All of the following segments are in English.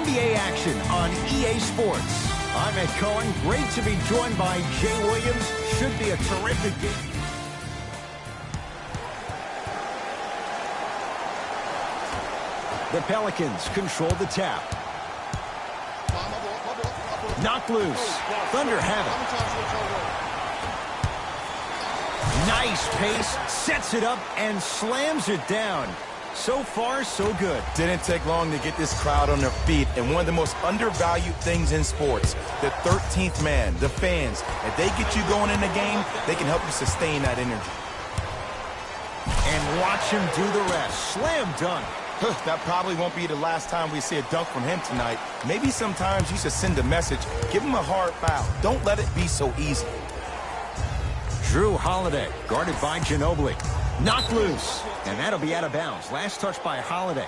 NBA action on EA Sports. I'm Ed Cohen. Great to be joined by Jay Williams. Should be a terrific game. The Pelicans control the tap. Knocked loose. Thunder have it. Nice pace. Sets it up and slams it down. So far, so good. Didn't take long to get this crowd on their feet, and one of the most undervalued things in sports, the 13th man, the fans. If they get you going in the game, they can help you sustain that energy. And watch him do the rest. Slam dunk. That probably won't be the last time we see a dunk from him tonight. Maybe sometimes you should send a message. Give him a hard foul. Don't let it be so easy. Jrue Holiday, guarded by Ginobili. Knocked loose. And that'll be out of bounds. Last touch by Holiday.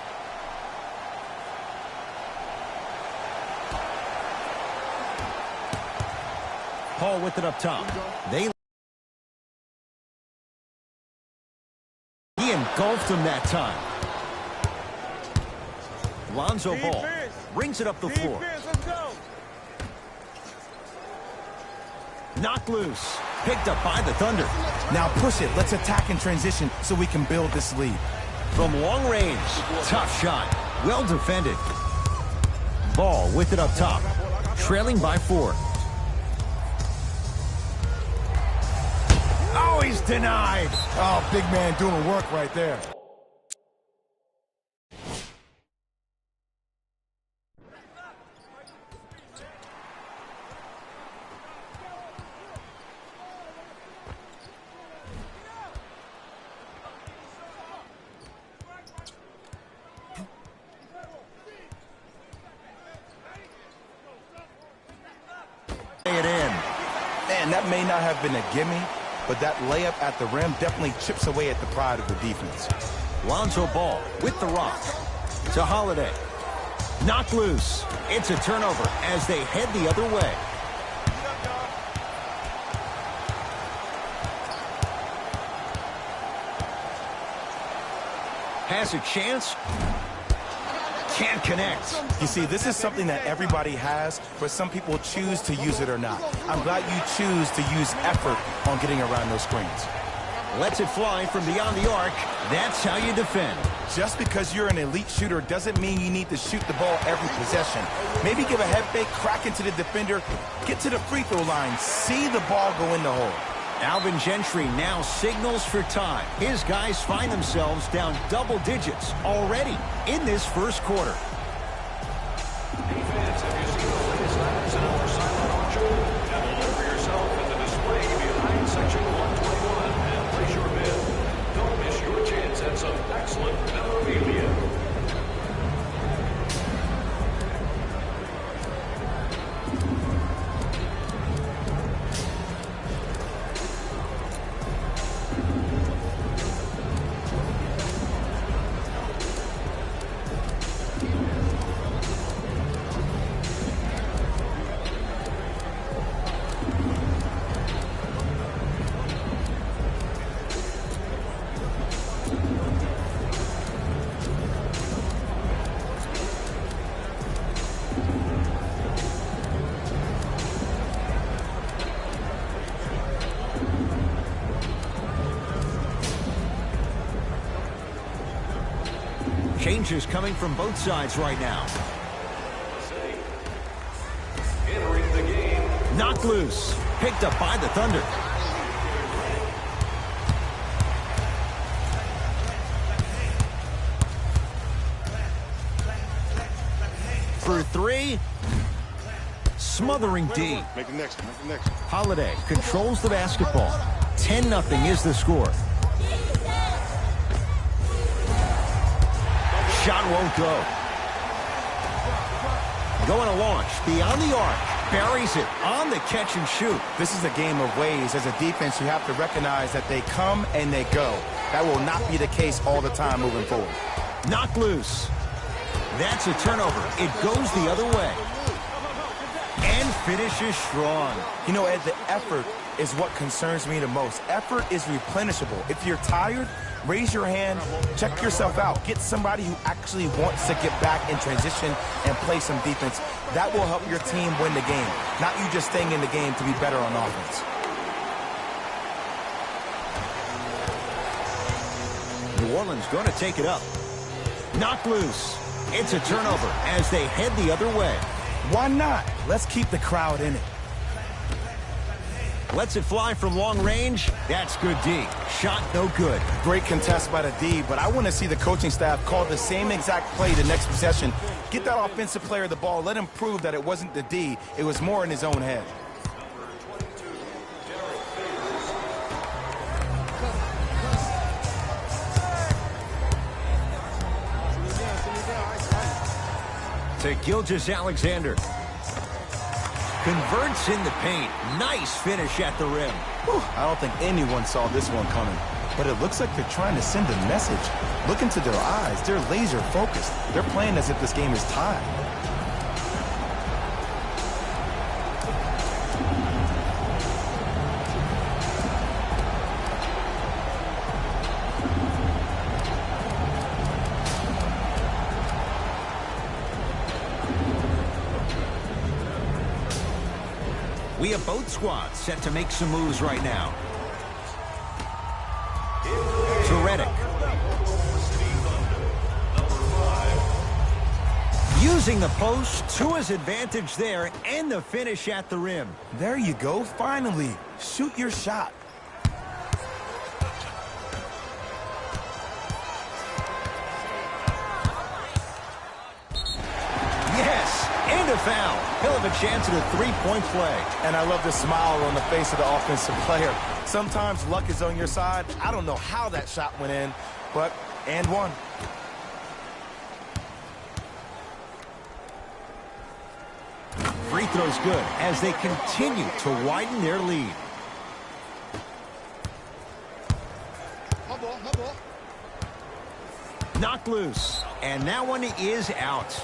Paul with it up top. He engulfed him that time. Lonzo Ball brings it up the floor. Knocked loose. Picked up by the Thunder. Now push it. Let's attack in transition so we can build this lead. From long range. Tough shot. Well defended. Ball with it up top. Trailing by 4. Oh, he's denied. Oh, big man doing work right there. It in. Man, that may not have been a gimme, but that layup at the rim definitely chips away at the pride of the defense. Lonzo Ball with the rock to Holiday. Knocked loose. It's a turnover as they head the other way. Has a chance. Can't connect. You see, this is something that everybody has, but some people choose to use it or not. I'm glad you choose to use effort on getting around those screens. Lets it fly from beyond the arc. That's how you defend. Just because you're an elite shooter doesn't mean you need to shoot the ball every possession. Maybe give a head fake, crack into the defender, get to the free throw line, see the ball go in the hole. Alvin Gentry now signals for time. His guys find themselves down double digits already in this first quarter. Defense, have you seen the latest items in our silent auction? Download it for yourself in the display behind section 121 and place your bid. Don't miss your chance at some excellent memorabilia. Changes coming from both sides right now. Entering the game. Knocked loose. Picked up by the Thunder. For 3. Smothering D. Make the next one. Make the next one. Holiday controls the basketball. 10-0 is the score. Shot won't go. Going to launch beyond the arc. Buries it on the catch and shoot. This is a game of ways. As a defense, you have to recognize that they come and they go. That will not be the case all the time moving forward. Knocked loose. That's a turnover. It goes the other way. And finishes strong. You know, Ed, the effort is what concerns me the most. Effort is replenishable. If you're tired, Raise your hand, check yourself out. Get somebody who actually wants to get back in transition and play some defense. That will help your team win the game, not you just staying in the game to be better on offense. New Orleans going to take it up. Knocked loose. It's a turnover as they head the other way. Why not? Let's keep the crowd in it. Lets it fly from long range. That's good D. Shot no good. Great contest by the D, but I want to see the coaching staff call the same exact play the next possession. Get that offensive player the ball. Let him prove that it wasn't the D. It was more in his own head. To Gilgeous-Alexander. Converts in the paint. Nice finish at the rim. Whew, I don't think anyone saw this one coming, but it looks like they're trying to send a message. Look into their eyes. They're laser focused. They're playing as if this game is tied. We have both squads set to make some moves right now. To Redick. Using the post to his advantage there and the finish at the rim. There you go, finally. Shoot your shot. Yes, and a foul. He'll have a chance at a three-point play. And I love the smile on the face of the offensive player. Sometimes luck is on your side. I don't know how that shot went in, but and one. Free throw's good as they continue to widen their lead. Knocked loose, and that one is out.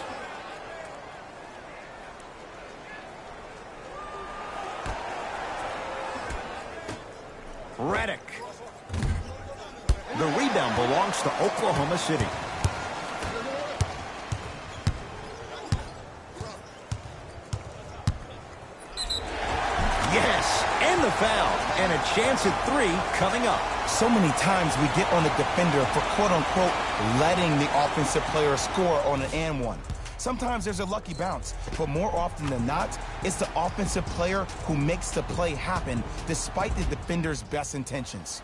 Redick. The rebound belongs to Oklahoma City. Yes, and the foul, and a chance at three coming up. So many times we get on the defender for quote-unquote letting the offensive player score on an and one. Sometimes there's a lucky bounce, but more often than not, it's the offensive player who makes the play happen despite the defender's best intentions.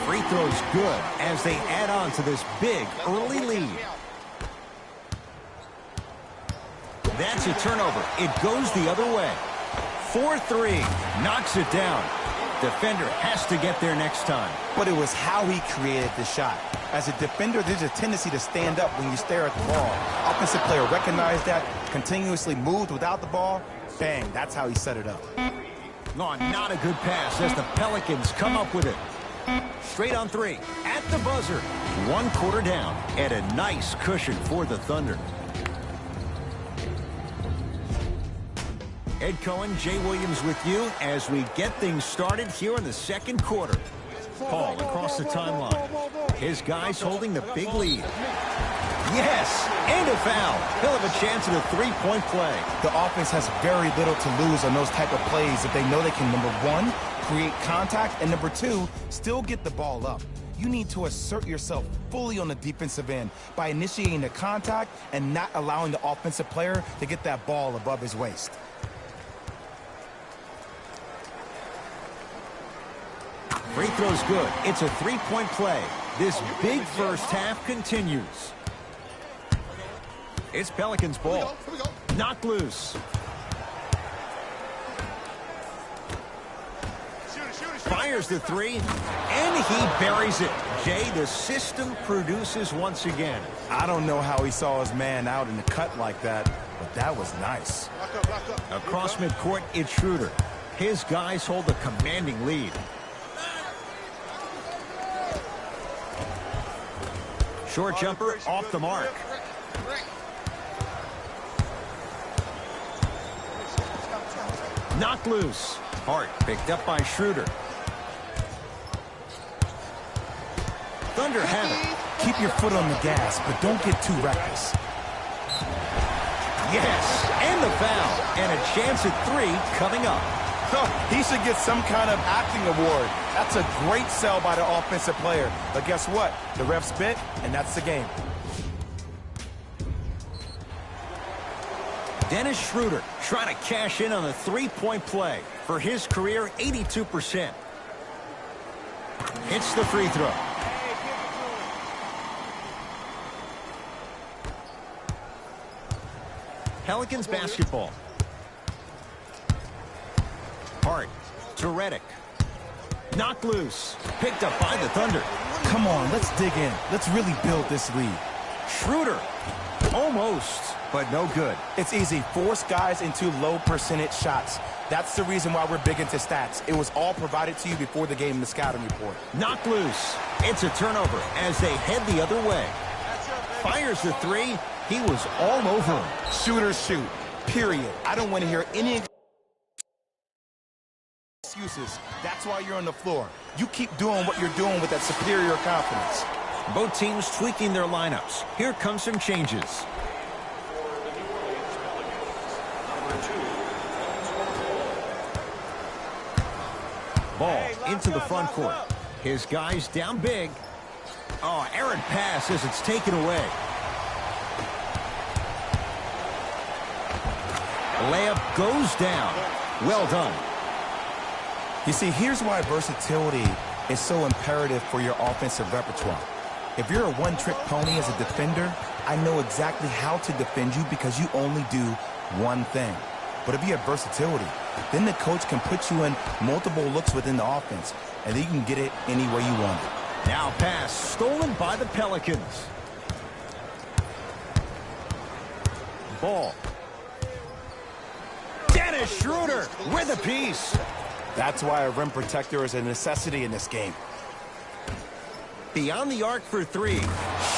Free throw's good as they add on to this big early lead. That's a turnover. It goes the other way. 4-3. Knocks it down. Defender has to get there next time. But it was how he created the shot. As a defender, there's a tendency to stand up when you stare at the ball. Offensive player recognized that, continuously moved without the ball. Bang, that's how he set it up. Oh, not a good pass as the Pelicans come up with it. Straight on three. At the buzzer. 1 quarter down. And a nice cushion for the Thunder. Ed Cohen, Jay Williams with you as we get things started here in the second quarter. Paul across the timeline. His guys holding the big lead. Yes, and a foul. He'll have a chance at a three-point play. The offense has very little to lose on those type of plays if they know they can, number one, create contact, and number two, still get the ball up. You need to assert yourself fully on the defensive end by initiating the contact and not allowing the offensive player to get that ball above his waist. Free throw's good. It's a three-point play. This big first half continues. It's Pelicans ball. Knocked loose. Fires the three, and he buries it. Jay, the system produces once again. I don't know how he saw his man out in the cut like that, but that was nice. Across midcourt, it's Schroeder. His guys hold a commanding lead. Short jumper off the mark. Knocked loose. Hart picked up by Schroeder. Thunder have it. Keep your foot on the gas, but don't get too reckless. Yes, and the foul. And a chance at 3 coming up. He should get some kind of acting award. That's a great sell by the offensive player. But guess what? The ref spit, and that's the game. Dennis Schroeder trying to cash in on a 3-point play. For his career, 82%. Hits the free throw. Pelicans basketball. Hart to Redick. Knocked loose. Picked up by the Thunder. Come on, let's dig in. Let's really build this lead. Schroeder. Almost, but no good. It's easy. Force guys into low percentage shots. That's the reason why we're big into stats. It was all provided to you before the game in the scouting report. Knocked loose. It's a turnover as they head the other way. Fires the 3. He was all over him. Shooters shoot. Period. I don't want to hear any excuses. That's why you're on the floor. You keep doing what you're doing with that superior confidence. Both teams tweaking their lineups. Here come some changes. Ball into the front court. His guys down big. Oh, errant pass as it's taken away. Layup goes down. Well done. You see, here's why versatility is so imperative for your offensive repertoire. If you're a one-trick pony as a defender, I know exactly how to defend you because you only do one thing. But if you have versatility, then the coach can put you in multiple looks within the offense, and then you can get it any way you want it. Now pass stolen by the Pelicans. Ball. Dennis Schroeder with a piece. That's why a rim protector is a necessity in this game. Beyond the arc for 3.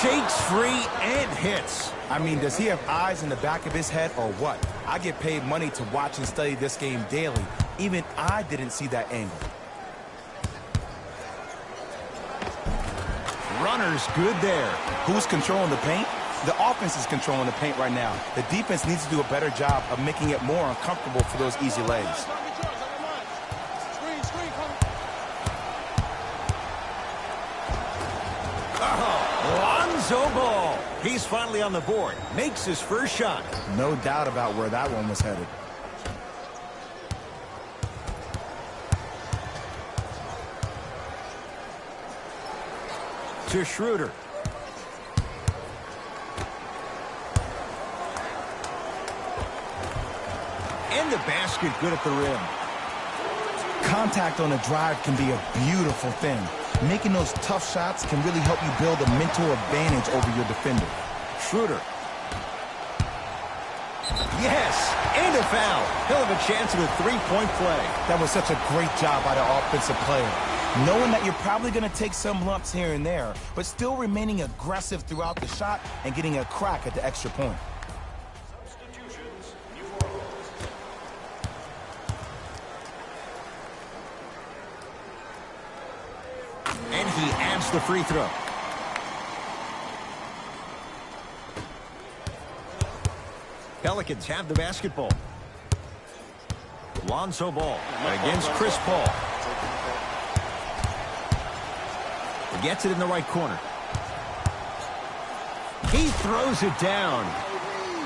Shakes free and hits. I mean, does he have eyes in the back of his head or what? I get paid money to watch and study this game daily. Even I didn't see that angle. Runner's good there. Who's controlling the paint? The offense is controlling the paint right now. The defense needs to do a better job of making it more uncomfortable for those easy lays. Lonzo Ball. He's finally on the board. Makes his first shot. No doubt about where that one was headed. To Schroeder. And the basket good at the rim. Contact on a drive can be a beautiful thing. Making those tough shots can really help you build a mental advantage over your defender. Schroeder. Yes, and a foul. He'll have a chance at a 3-point play. That was such a great job by the offensive player. Knowing that you're probably going to take some lumps here and there, but still remaining aggressive throughout the shot and getting a crack at the extra point. Substitutions, New Orleans. And he adds the free throw. Pelicans have the basketball. Lonzo Ball against Chris Paul. Gets it in the right corner. He throws it down.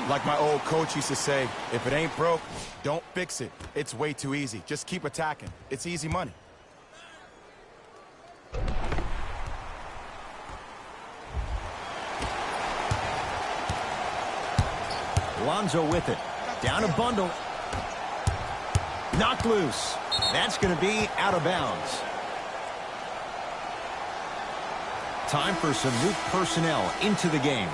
Like my old coach used to say, if it ain't broke, don't fix it. It's way too easy. Just keep attacking. It's easy money. Lonzo with it. Down a bundle. Knocked loose. That's going to be out of bounds. Time for some new personnel into the game.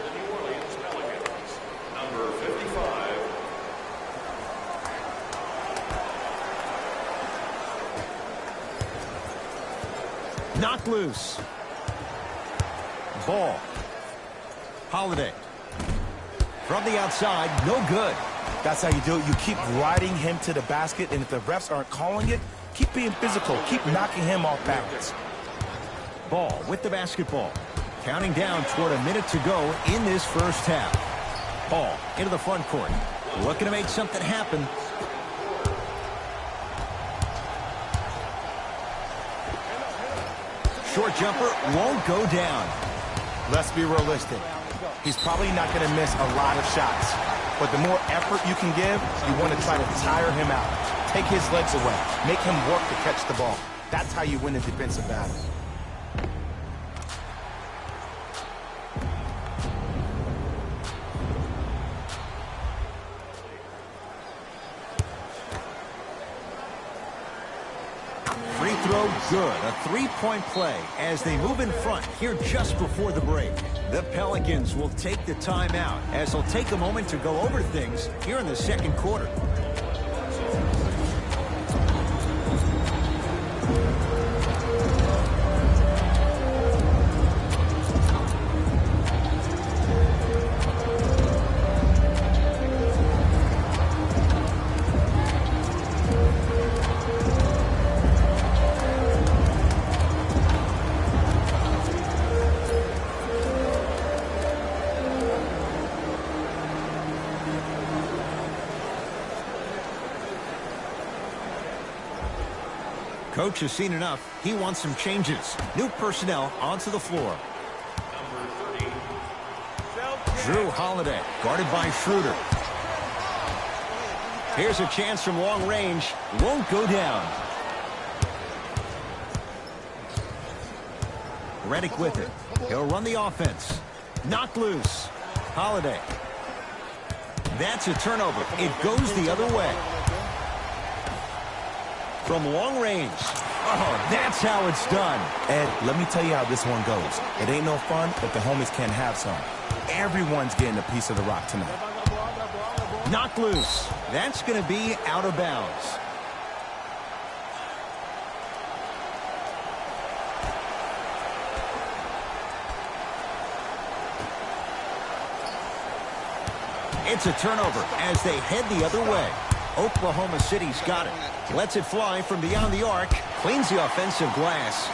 The New Orleans Pelicans, number 55. Knocked loose. Ball. Holiday. From the outside, no good. That's how you do it. You keep riding him to the basket, and if the refs aren't calling it, keep being physical. Keep knocking him off balance. Ball with the basketball. Counting down toward a minute to go in this first half. Ball into the front court. Looking to make something happen. Short jumper won't go down. Let's be realistic. He's probably not going to miss a lot of shots. But the more effort you can give, you want to try to tire him out. Take his legs away. Make him work to catch the ball. That's how you win a defensive battle. Free throw good. A three-point play as they move in front here just before the break. The Pelicans will take the timeout as they'll take a moment to go over things here in the second quarter. Coach has seen enough. He wants some changes. New personnel onto the floor. Drew Holiday, guarded by Schroeder. Here's a chance from long range. Won't go down. Redick with it. He'll run the offense. Knocked loose. Holiday. That's a turnover. It goes the other way. From long range. Oh, that's how it's done. Ed, let me tell you how this one goes. It ain't no fun if the homies can't have some. Everyone's getting a piece of the rock tonight. Knocked loose. That's going to be out of bounds. It's a turnover as they head the other way. Oklahoma City's got it. Lets it fly from beyond the arc. Cleans the offensive glass.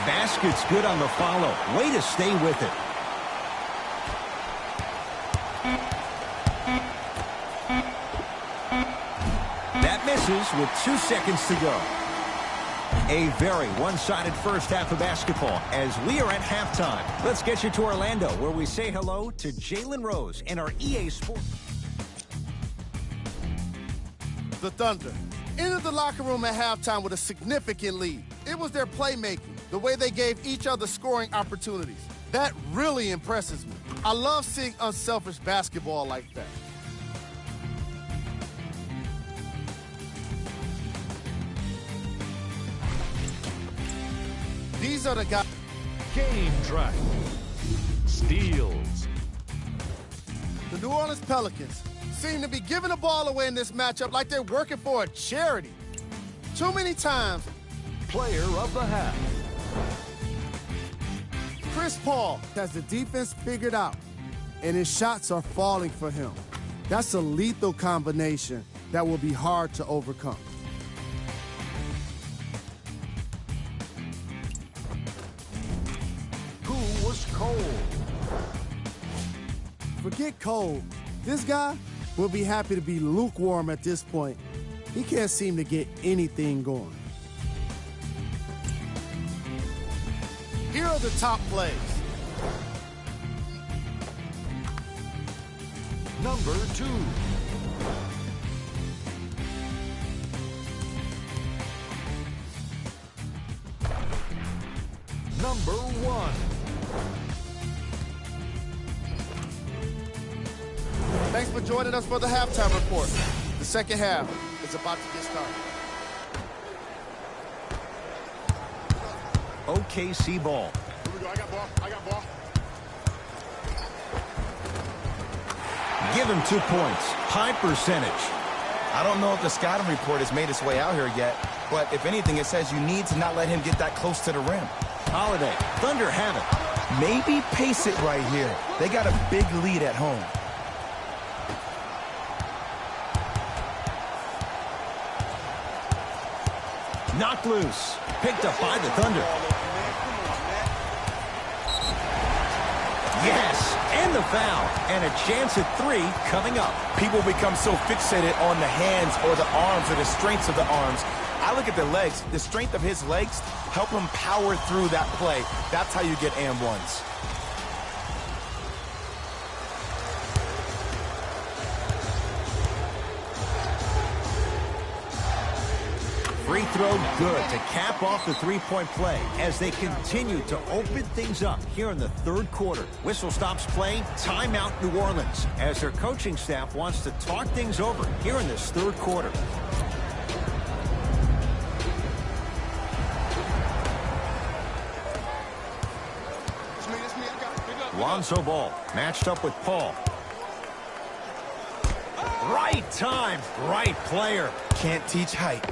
Basket's good on the follow. Way to stay with it. That misses with 2 seconds to go. A very one-sided first half of basketball as we are at halftime. Let's get you to Orlando where we say hello to Jalen Rose and our EA Sports. The Thunder entered the locker room at halftime with a significant lead. It was their playmaking, the way they gave each other scoring opportunities. That really impresses me. I love seeing unselfish basketball like that. These are the guys. Game track. Steals. The New Orleans Pelicans seem to be giving the ball away in this matchup like they're working for a charity. Too many times. Player of the half. Chris Paul has the defense figured out, and his shots are falling for him. That's a lethal combination that will be hard to overcome. Who was cold? Forget cold. This guy will be happy to be lukewarm at this point. He can't seem to get anything going. Here are the top plays. Number 2. Number 1. Thanks for joining us for the halftime report. The second half is about to get started. OKC ball. Here we go. I got ball. Give him 2 points. High percentage. I don't know if the scouting report has made its way out here yet, but if anything, it says you need to not let him get that close to the rim. Holiday. Thunder have it. Maybe pace it right here. They got a big lead at home. Knocked loose. Picked up by the Thunder. Yes, and the foul. And a chance at 3 coming up. People become so fixated on the hands or the arms or the strengths of the arms. I look at the legs. The strength of his legs help him power through that play. That's how you get and ones. Free throw good to cap off the three-point play as they continue to open things up here in the third quarter. Whistle stops play, timeout New Orleans, as their coaching staff wants to talk things over here in this third quarter. Lonzo Ball matched up with Paul. Right time, right player. Can't teach height.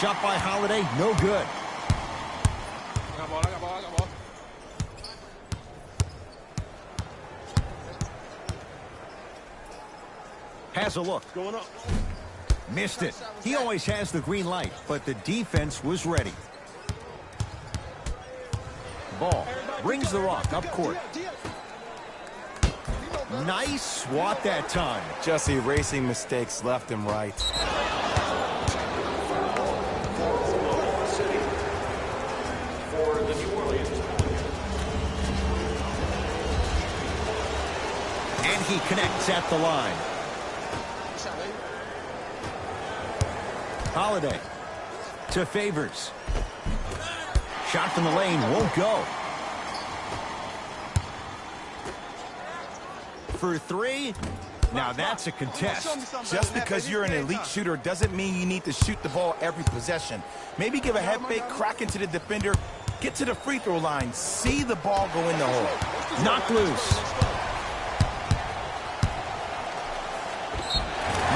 Shot by Holiday, no good. Has a look. Going up. Missed it. He always has the green light, but the defense was ready. Ball brings the rock up court. Nice swat that time. Just erasing mistakes left and right. And he connects at the line. Holiday to Favors. Shot from the lane won't go. For 3. Now that's a contest. Just because you're an elite shooter doesn't mean you need to shoot the ball every possession. Maybe give a head fake, crack into the defender, get to the free throw line, see the ball go in the hole. Knocked loose.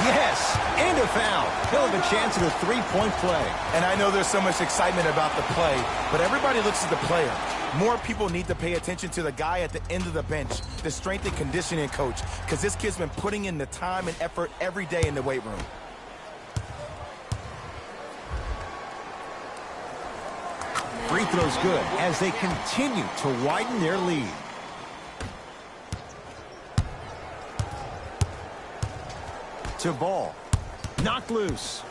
Yes, and a foul. He'll have a chance at a three-point play. And I know there's so much excitement about the play, but everybody looks at the player. More people need to pay attention to the guy at the end of the bench, the strength and conditioning coach, because this kid's been putting in the time and effort every day in the weight room. Free throw's good as they continue to widen their lead. To Ball. Knocked loose.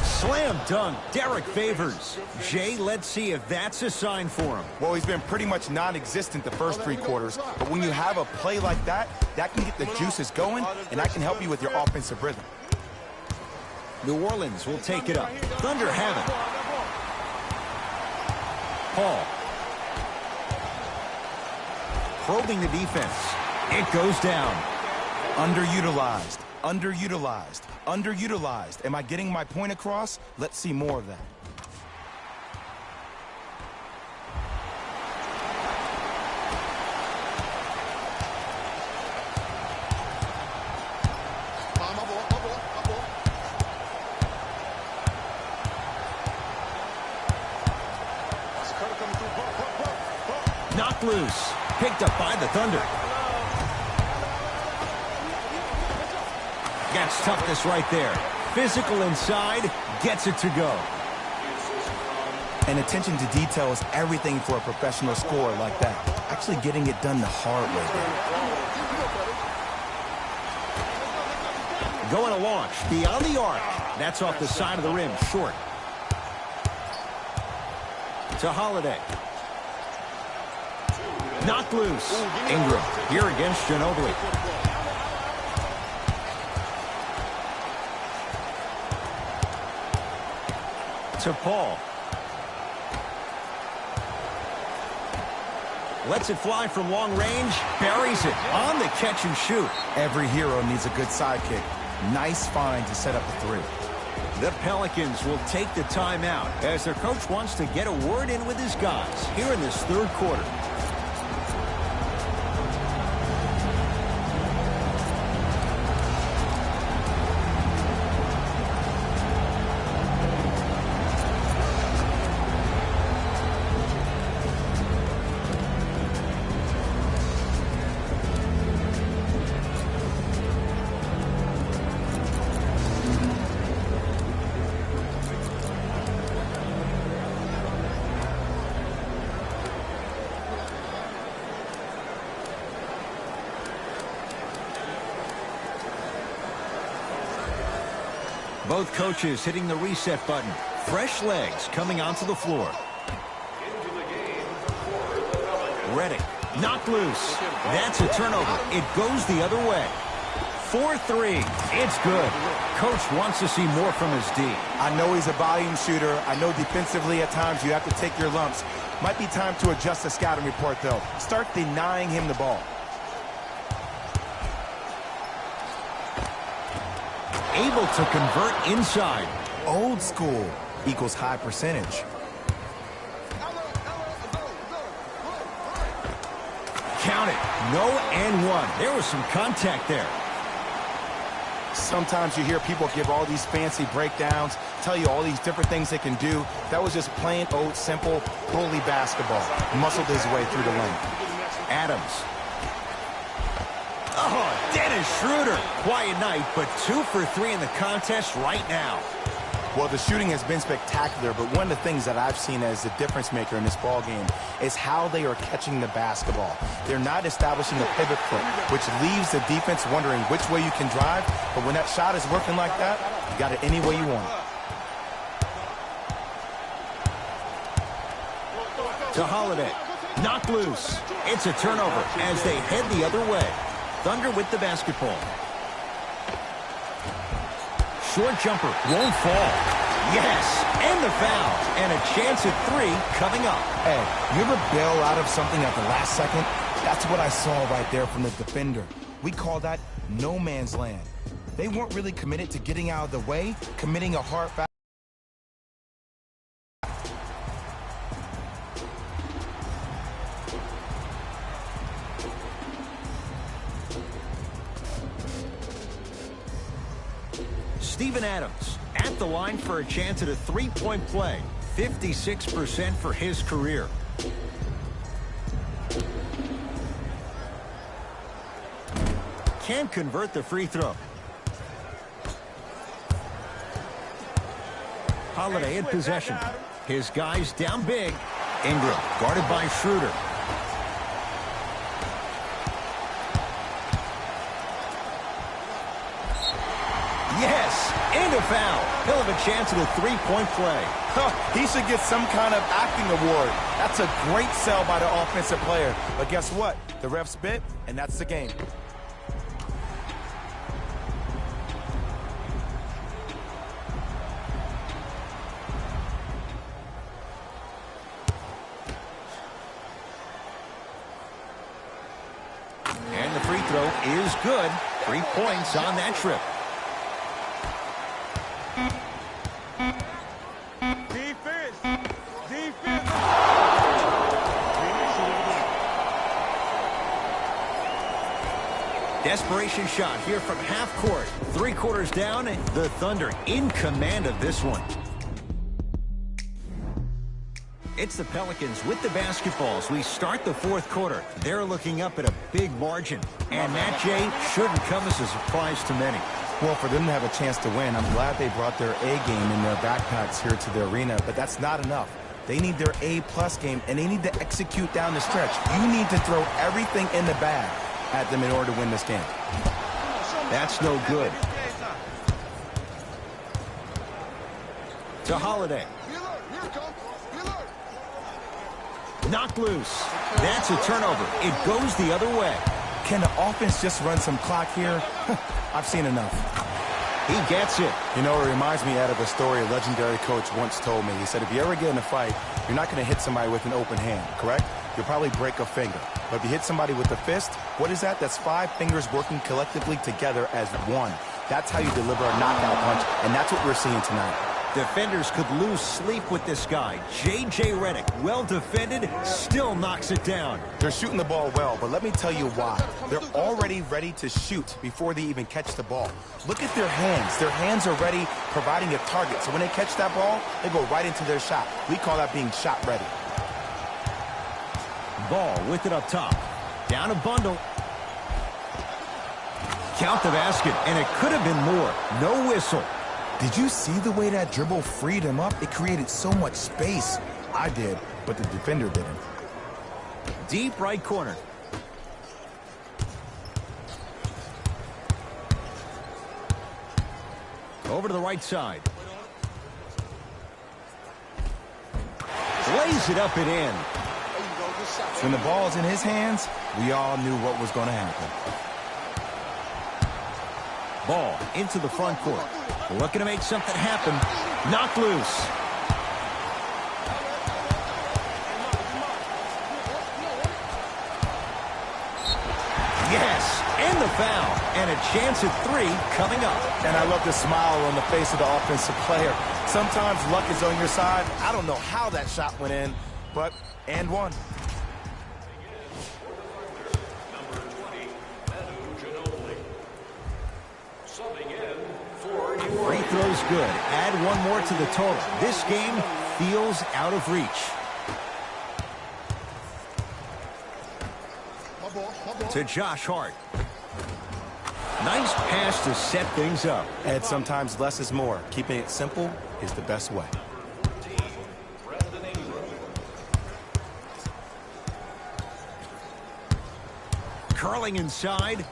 Slam dunk, Derek Favors. Jay, let's see if that's a sign for him. Well, he's been pretty much non-existent the first 3 quarters, but when you have a play like that, that can get the juices going, and that can help you with your offensive rhythm. New Orleans will take it up. Thunder have it. Paul. Probing the defense. It goes down. Underutilized, underutilized, underutilized. Am I getting my point across? Let's see more of that. Knocked loose. Picked up by the Thunder. Gets toughness right there. Physical inside, gets it to go. And attention to detail is everything for a professional scorer like that. Actually getting it done the hard way there. Going to launch beyond the arc. That's off the side of the rim, short. To Holiday. Knocked loose. Ingram here against Ginobili. To Paul. Lets it fly from long range. Buries it on the catch and shoot. Every hero needs a good sidekick. Nice find to set up a 3. The Pelicans will take the timeout as their coach wants to get a word in with his guys here in this third quarter. Both coaches hitting the reset button. Fresh legs coming onto the floor. Redick knocked loose. That's a turnover. It goes the other way. 4-3. It's good. Coach wants to see more from his D. I know he's a volume shooter. I know defensively at times you have to take your lumps. Might be time to adjust the scouting report, though. Start denying him the ball. Able to convert inside. Old school equals high percentage. Count it. No and one. There was some contact there. Sometimes you hear people give all these fancy breakdowns, tell you all these different things they can do. That was just plain old, simple, bully basketball. Muscled his way through the lane. Adams. Oh, Dennis Schroeder. Quiet night, but 2 for 3 in the contest right now. Well, the shooting has been spectacular, but one of the things that I've seen as the difference maker in this ball game is how they are catching the basketball. They're not establishing a pivot foot, which leaves the defense wondering which way you can drive, but when that shot is working like that, you got it any way you want. To Holiday. Knocked loose. It's a turnover as they head the other way. Thunder with the basketball. Short jumper won't fall. Yes, and the foul. And a chance at 3 coming up. Hey, you ever bail out of something at the last second? That's what I saw right there from the defender. We call that no man's land. They weren't really committed to getting out of the way, committing a hard foul. Steven Adams at the line for a chance at a three-point play. 56% for his career. Can't convert the free throw. Holiday in possession. His guys down big. Ingram guarded by Schroeder. Yes, and a foul. He'll have a chance at a three-point play. He should get some kind of acting award. That's a great sell by the offensive player. But guess what? The ref spit, and that's the game. And the free throw is good. 3 points on that trip. Desperation shot here from half court. 3 quarters down, the Thunder in command of this one. It's the Pelicans with the basketballs. We start the 4th quarter. They're looking up at a big margin. And that, Jay, shouldn't come as a surprise to many. Well, for them to have a chance to win, I'm glad they brought their A game in their backpacks here to the arena, but that's not enough. They need their A-plus game, and they need to execute down the stretch. You need to throw everything in the bag at them in order to win this game. That's no good. To Holiday. Knocked loose. That's a turnover. It goes the other way. Can the offense just run some clock here? I've seen enough. He gets it. You know, it reminds me, Ed, of a story a legendary coach once told me. He said, if you ever get in a fight, you're not going to hit somebody with an open hand, correct? You'll probably break a finger. But if you hit somebody with a fist, what is that? That's 5 fingers working collectively together as one. That's how you deliver a knockout punch, and that's what we're seeing tonight. Defenders could lose sleep with this guy. J.J. Redick, well defended, still knocks it down. They're shooting the ball well, but let me tell you why. They're already ready to shoot before they even catch the ball. Look at their hands. Their hands are ready, providing a target. So when they catch that ball, they go right into their shot. We call that being shot ready. Ball with it up top. Down a bundle. Count the basket, and it could have been more. No whistle. Did you see the way that dribble freed him up? It created so much space. I did, but the defender didn't. Deep right corner. Over to the right side. Lays it up and in. When the ball's in his hands, we all knew what was going to happen. Ball into the front court. Looking to make something happen. Knocked loose. Yes, and the foul. And a chance at 3 coming up. And I love the smile on the face of the offensive player. Sometimes luck is on your side. I don't know how that shot went in, but and one. Number 20, Manu Ginobili. Subbing in for New Free Orleans. throw's good. Add one more to the total. This game feels out of reach. To Josh Hart. Nice pass to set things up. And sometimes less is more. Keeping it simple is the best way. Brandon Ingram. Curling inside.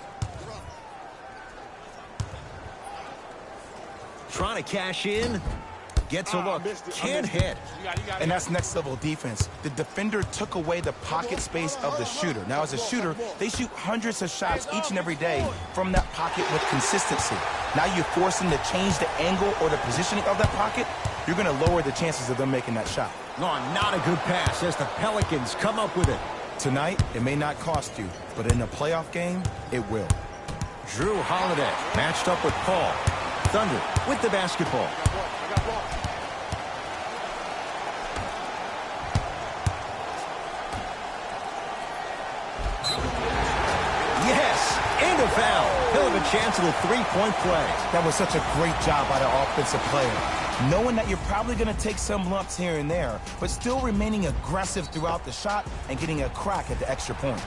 Trying to cash in. Gets a look. Can't hit. And that's next level defense. The defender took away the pocket space of the shooter. Now as a shooter, they shoot hundreds of shots each and every day from that pocket with consistency. Now you force them to change the angle or the positioning of that pocket, you're going to lower the chances of them making that shot. Oh, not a good pass as the Pelicans come up with it. Tonight, it may not cost you, but in a playoff game, it will. Drew Holiday matched up with Paul. Thunder with the basketball. Yes, and a foul. He'll have a chance at a three-point play. That was such a great job by the offensive player. Knowing that you're probably going to take some lumps here and there, but still remaining aggressive throughout the shot and getting a crack at the extra point.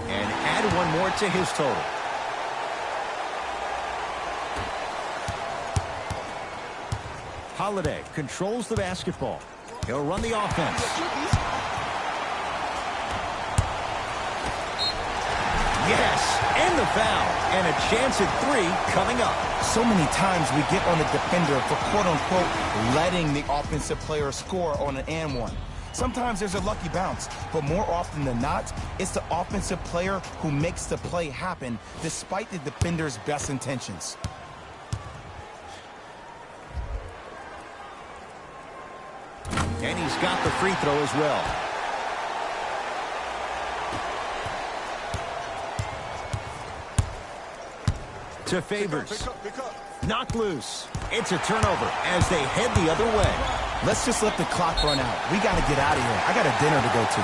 And add one more to his total. Holiday controls the basketball. He'll run the offense. Yes, and the foul. And a chance at three coming up. So many times we get on the defender for quote-unquote letting the offensive player score on an and one. Sometimes there's a lucky bounce, but more often than not, it's the offensive player who makes the play happen despite the defender's best intentions. And he's got the free throw as well. To Favors. Knocked loose. It's a turnover as they head the other way. Let's just let the clock run out. We got to get out of here. I got a dinner to go to.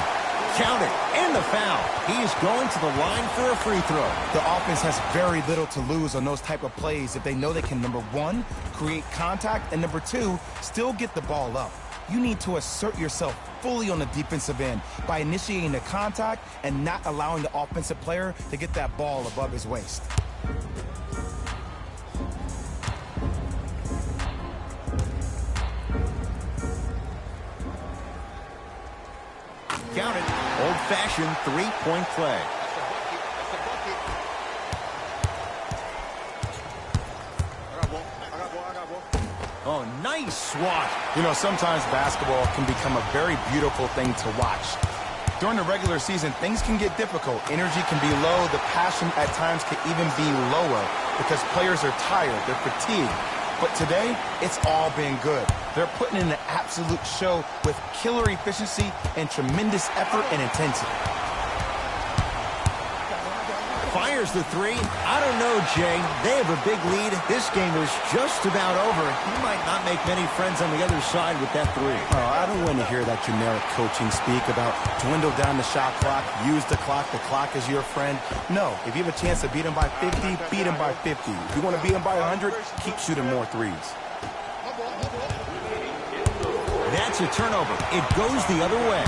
Count it. And the foul. He's going to the line for a free throw. The offense has very little to lose on those type of plays if they know they can, number one, create contact, and number two, still get the ball up. You need to assert yourself fully on the defensive end by initiating the contact and not allowing the offensive player to get that ball above his waist. Count it. Old-fashioned three-point play. Oh, nice swat. You know, sometimes basketball can become a very beautiful thing to watch. During the regular season, things can get difficult. Energy can be low. The passion at times can even be lower because players are tired. They're fatigued. But today, it's all been good. They're putting in an absolute show with killer efficiency and tremendous effort and intensity. Fires the three. I don't know, Jay. They have a big lead. This game is just about over. He might not make many friends on the other side with that three. Oh, I don't want to hear that generic coaching speak about dwindle down the shot clock, use the clock is your friend. No, if you have a chance to beat him by 50, beat him by 50. If you want to beat him by 100, keep shooting more threes. That's a turnover. It goes the other way.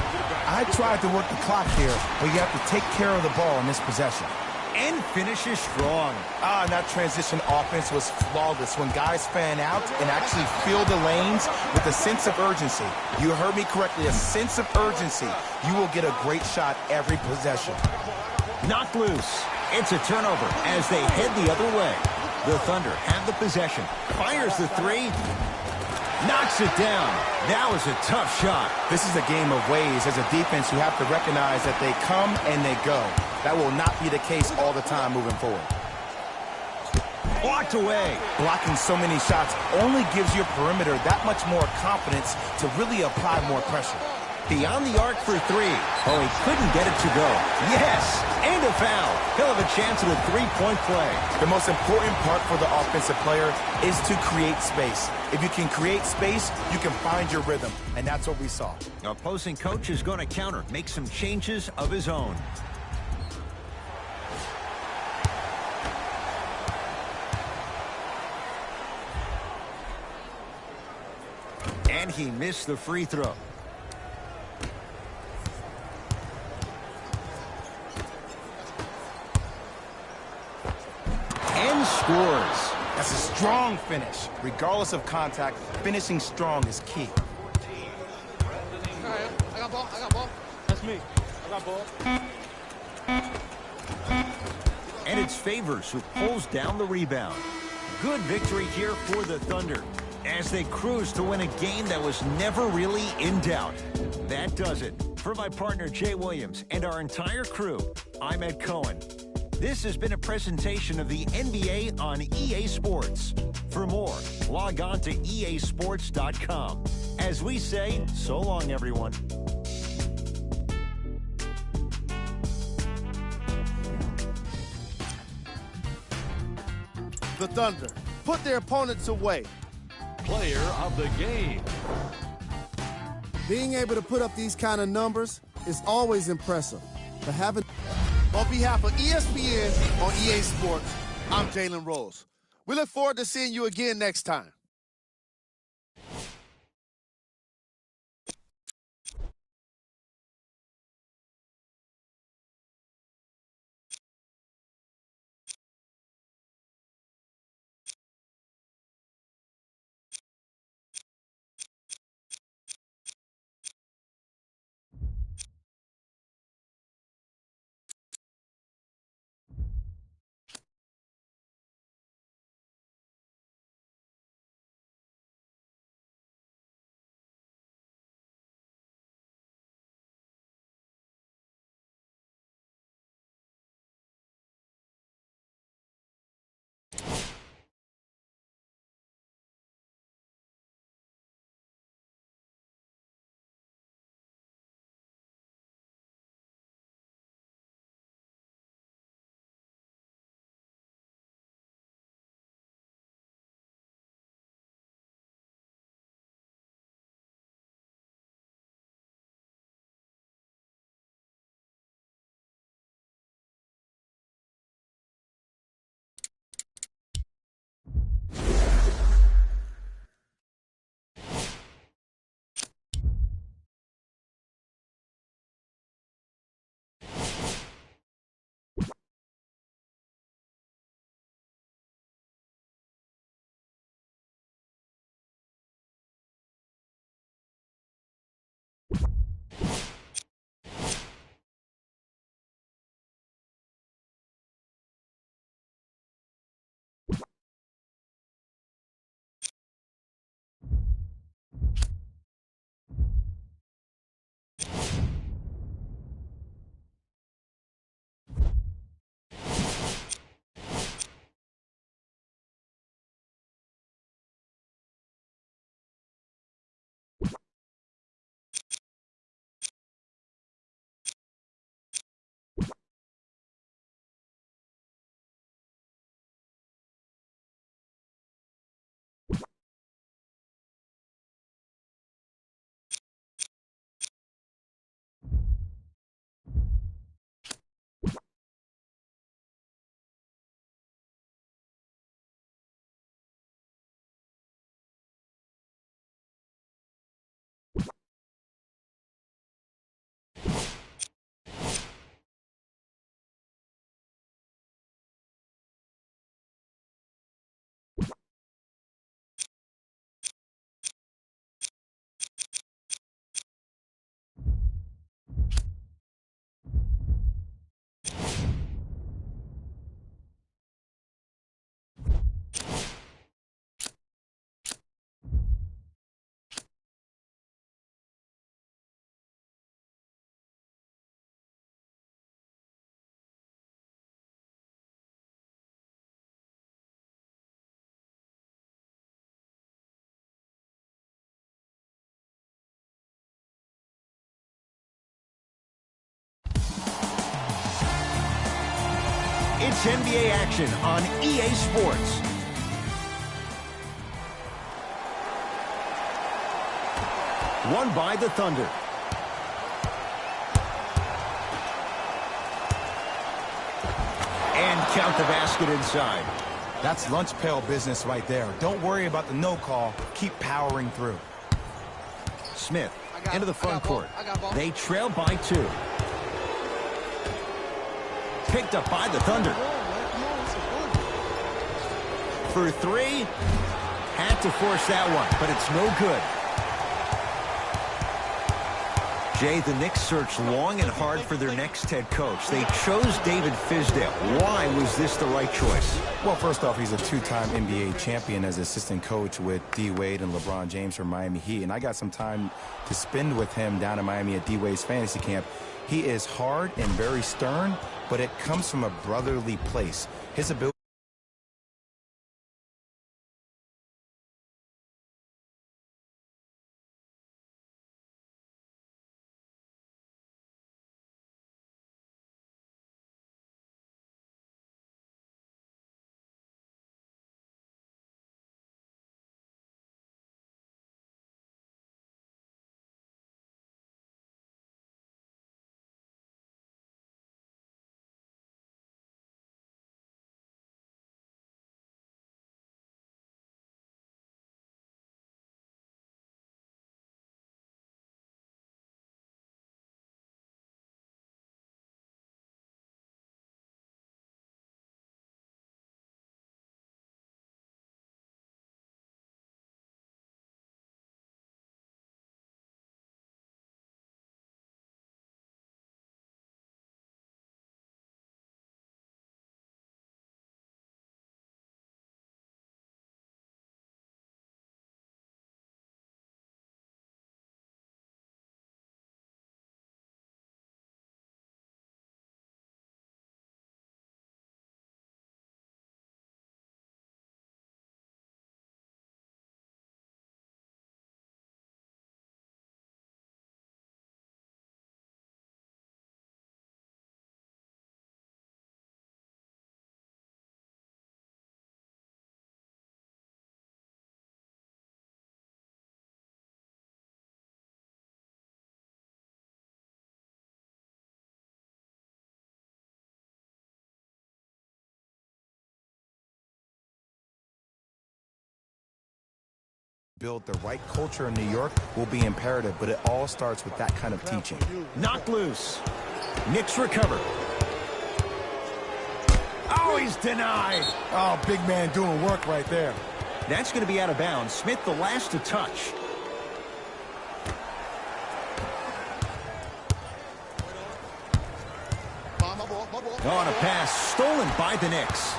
I tried to work the clock here, but you have to take care of the ball in this possession. and finishes strong. And that transition offense was flawless when guys fan out and actually fill the lanes with a sense of urgency. You heard me correctly, a sense of urgency. You will get a great shot every possession. Knocked loose. It's a turnover as they head the other way. The Thunder have the possession. Fires the three. Knocks it down. That was a tough shot. This is a game of ways. As a defense, you have to recognize that they come and they go. That will not be the case all the time moving forward. Blocked away. Blocking so many shots only gives your perimeter that much more confidence to really apply more pressure. Beyond the arc for three. Oh, he couldn't get it to go. Yes, and a foul. He'll have a chance at a three-point play. The most important part for the offensive player is to create space. If you can create space, you can find your rhythm, and that's what we saw. Opposing coach is going to counter, make some changes of his own. And he missed the free throw. And scores. That's a strong finish. Regardless of contact, finishing strong is key. I got ball. That's me. I got ball. And it's Favors who pulls down the rebound. Good victory here for the Thunder as they cruise to win a game that was never really in doubt. That does it. For my partner Jay Williams and our entire crew, I'm Ed Cohen. This has been a presentation of the NBA on EA Sports. For more, log on to easports.com. As we say, so long, everyone. The Thunder put their opponents away. Player of the game. Being able to put up these kind of numbers is always impressive. But having... On behalf of ESPN on EA Sports, I'm Jalen Rose. We look forward to seeing you again next time. It's NBA action on EA Sports. Won by the Thunder. And count the basket inside. That's lunch pail business right there. Don't worry about the no call. Keep powering through. Smith into the front court. They trail by 2. Picked up by the Thunder. For 3. Had to force that one, but it's no good. Jay, the Knicks searched long and hard for their next head coach. They chose David Fizdale. Why was this the right choice? Well, first off, he's a 2-time NBA champion as assistant coach with D. Wade and LeBron James from Miami Heat. And I got some time to spend with him down in Miami at D. Wade's fantasy camp. He is hard and very stern, but it comes from a brotherly place. His ability build the right culture in New York will be imperative, but it all starts with that kind of teaching. Knocked loose. Knicks recover. Oh, he's denied. Oh, big man doing work right there. That's going to be out of bounds. Smith the last to touch. On a pass stolen by the Knicks.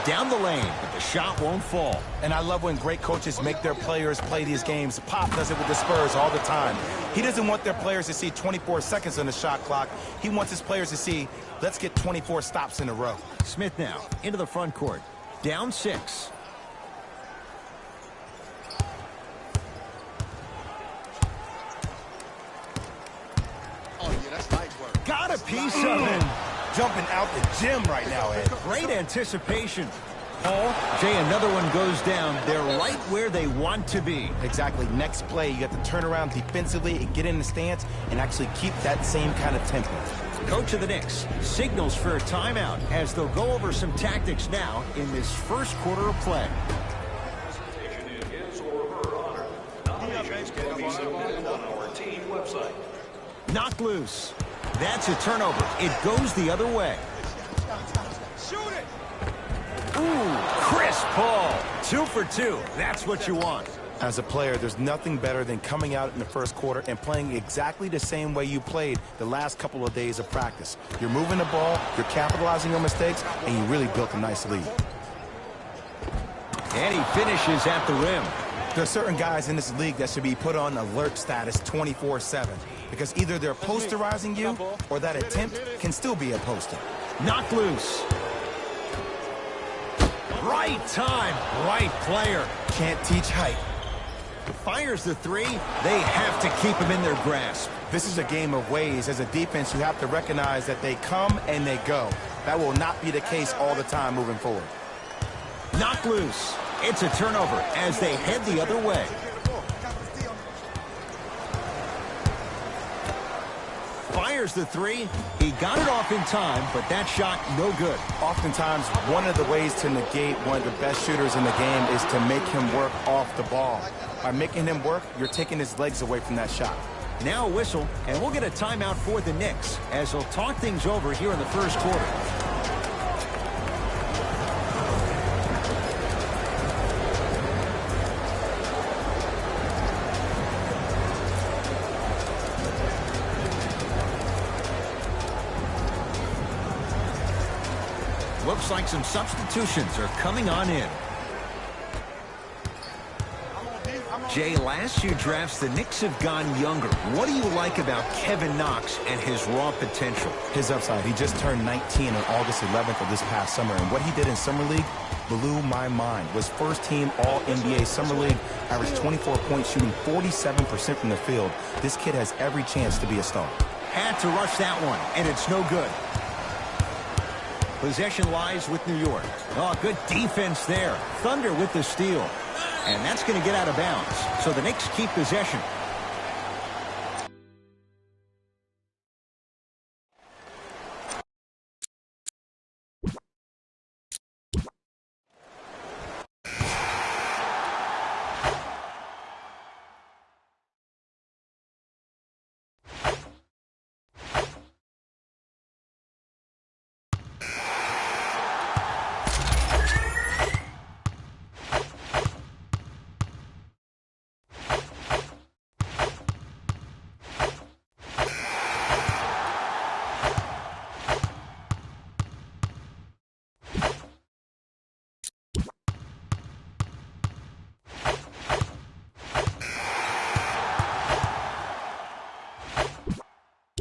Down the lane, but the shot won't fall. And I love when great coaches make their players play these games. Pop does it with the Spurs all the time. He doesn't want their players to see 24 seconds on the shot clock. He wants his players to see, let's get 24 stops in a row. Smith now into the front court. Down 6. Oh, yeah, that's nice work. Got a piece of it. Jumping out the gym right now, Ed. Great anticipation. Paul, Jay, another one goes down. They're right where they want to be. Exactly. Next play, you got to turn around defensively and get in the stance and actually keep that same kind of tempo. Coach of the Knicks signals for a timeout as they'll go over some tactics now in this first quarter of play. Presentation in his or her honor. Nominations can be submitted on our team website. Knocked loose. That's a turnover. It goes the other way. Shoot it! Ooh, Chris Paul. 2 for 2. That's what you want. As a player, there's nothing better than coming out in the first quarter and playing exactly the same way you played the last couple of days of practice. You're moving the ball, you're capitalizing on mistakes, and you really built a nice lead. And he finishes at the rim. There are certain guys in this league that should be put on alert status 24/7 because either they're posterizing you or that attempt can still be a poster. Knocked loose. Right time, right player. Can't teach height. Fires the three. They have to keep him in their grasp. This is a game of ways. As a defense, you have to recognize that they come and they go. That will not be the case all the time moving forward. Knocked loose. It's a turnover as they head the other way. Fires the three. He got it off in time, but that shot no good. Oftentimes, one of the ways to negate one of the best shooters in the game is to make him work off the ball. By making him work, you're taking his legs away from that shot. Now a whistle, and we'll get a timeout for the Knicks as they'll talk things over here in the first quarter. Looks like some substitutions are coming on in. Jay, last year drafts, the Knicks have gone younger. What do you like about Kevin Knox and his raw potential? His upside. He just turned 19 on August 11th of this past summer, and what he did in Summer League blew my mind. Was first-team All-NBA Summer League, averaged 24 points, shooting 47% from the field. This kid has every chance to be a star. Had to rush that one, and it's no good. Possession lies with New York. Oh, good defense there. Thunder with the steal. And that's going to get out of bounds. So the Knicks keep possession.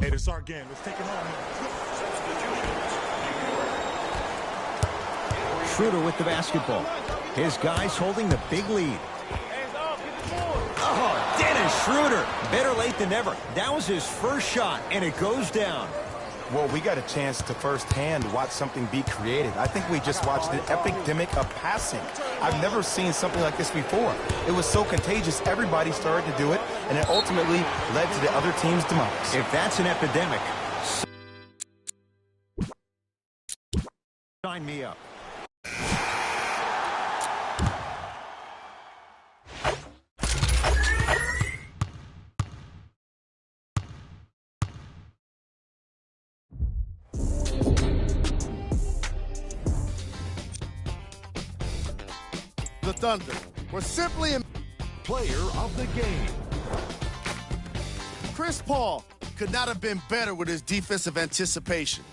Hey, this is our game. Let's take it on. Schroeder with the basketball. His guys holding the big lead. Oh, Dennis Schroeder. Better late than never. That was his first shot, and it goes down. Well, we got a chance to firsthand watch something be created. I think we just watched an epidemic of passing. I've never seen something like this before. It was so contagious, everybody started to do it, and it ultimately led to the other team's demise. If that's an epidemic, sign me up. The Thunder were simply in Player of the game. Chris Paul could not have been better with his defensive anticipation.